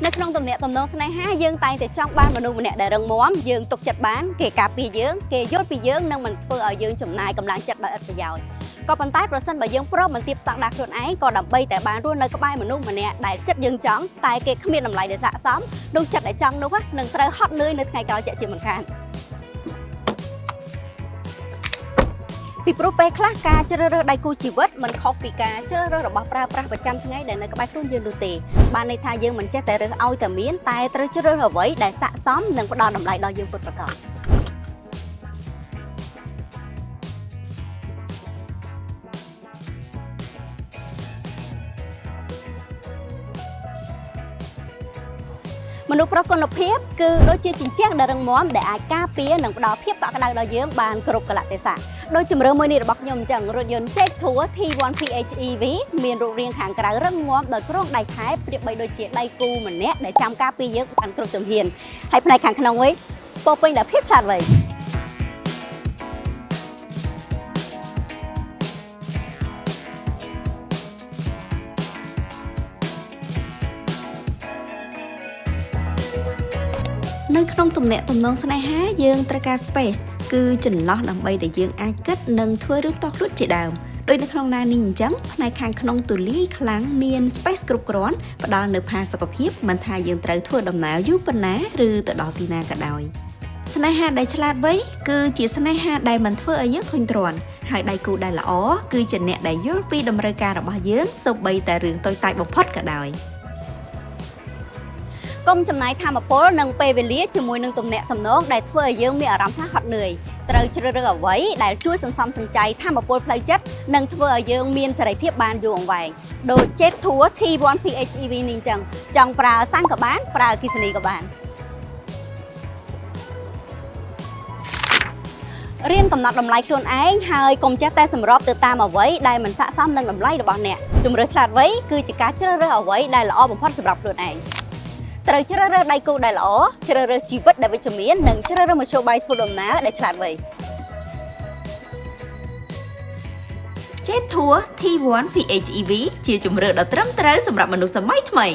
នៅក្នុងទំនាក់ទំនងស្នេហាយើងតែងតែចង់បានមនុស្សម្នាក់ដែលរឹងមាំយើងទុកចិត្តបានគេការពារយើងគេយល់ពីយើងនិងមិនធ្វើឲ្យយើងចំណាយកម្លាំងចិត្តដោយឥតប្រយោជន៍ក៏ប៉ុន្តែប្រសិនបើយើងព្រមមិនទាបស្តង់ដារខ្លួនឯងក៏ដើម្បីតែបានរស់នៅក្បែរមនុស្សម្នាក់ដែលចិត្តយើងចង់តែគេគ្មានតម្លៃដែលស័ក្តិសមនោះចិត្តដែលចង់នោះនឹងត្រូវហត់នឿយនៅថ្ងៃក្រោយជាក់ជាមិនខានពីព្រោះពេលខ្លះការជ្រើសរើសដៃគូជីវិតមិនខុសពីការជ្រើសរើសរបស់ប្រើប្រាស់ប្រចាំថ្ងៃដែលនៅក្បែរខ្លួនយើងនោះទេបានន័យថាយើងមិនចេះតែរើសឲ្យតែមានតែត្រូវជ្រើសរើសអ្វីដែលស័ក្តិសមនិងផ្ដល់តម្លៃដល់យើងពិតប្រាកដមនុស្សប្រុសគុណភាពគឺដូចជាជញ្ជាំងដែលរឹងមាំដែលអាចការពារនិងផ្ដល់ភាពកក់ក្ដៅដល់យើងបានគ្រប់កលៈទេសៈដោយជំរឿមួយនេះរបស់ខ្ញុំអញ្ចឹងរថយន្ត Jet-Tour T1 PHEV មានរូបរាងខាងក្រៅរឹងមាំដោយគ្រោងដៃថែបប្រៀបបីដូចជាដៃគូម្នាក់ដែលចាំការពារយើងបានគ្រប់ជំហានហើយផ្នែកខាងក្នុងវិញពោពេញដោយភាពឆ្លាតវៃនៅក្នុងទំនាក់ទំនងស្នេហាយើងត្រូវការ space គឺចន្លោះដើម្បីដែលយើងអាចគិតនិងធ្វើរឿងតខ្លួនជាដើមដោយនៅក្នុងណានេះអញ្ចឹងផ្នែកខាងក្នុងទូលាយខ្លាំងមាន space គ្រប់គ្រាន់ផ្ដល់នូវផាសុកភាពមិនថាយើងត្រូវធ្វើដំណើរយូរប៉ុណ្ណាឬទៅដល់ទីណាក៏ដោយស្នេហាដែលឆ្លាតវៃគឺជាស្នេហាដែលមិនធ្វើឲ្យយើងធុញទ្រាន់ហើយដៃគូដែលល្អគឺជាអ្នកដែលយល់ពីតម្រូវការរបស់យើងសូម្បីតែរឿងតូចតាចបំផុតក៏ដោយកុំចំណាយថាមពលនិងពេលវេលាជាមួយនឹងទំនាក់ទំនងដែលធ្វើឲ្យយើងមានអារម្មណ៍ថាហត់នឿយត្រូវជ្រើសរើសអ្វីដែលជួយសន្សំសំចៃថាមពលផ្លូវចិត្តនិងធ្វើឲ្យយើងមានសេរីភាពបានយូរអង្វែងដូច Jet-Tour T1 PHEV នេះអញ្ចឹងចង់ប្រើសាំងក៏បានប្រើអគ្គិសនីក៏បានរៀនកំណត់តម្លៃខ្លួនឯងហើយកុំចេះតែសម្របទៅតាមអ្វីដែលមិនស័ក្តិសមនឹងតម្លៃរបស់អ្នកជំរឿនឆ្លាតវៃគឺជាការជ្រើសរើសអ្វីដែលល្អបំផុតសម្រាប់ខ្លួនឯងត្រូវជ្រើសរើសដៃគូដែលល្អជ្រើសរើសជីវិតដែលវិជ្ជមាននិងជ្រើសរើសមធ្យោបាយធ្វើដំណើរដែលឆ្លាតវៃ Jet-Tour T1 PHEV ជាជម្រើសដ៏ត្រឹមត្រូវសម្រាប់មនុស្សសម័យថ្មី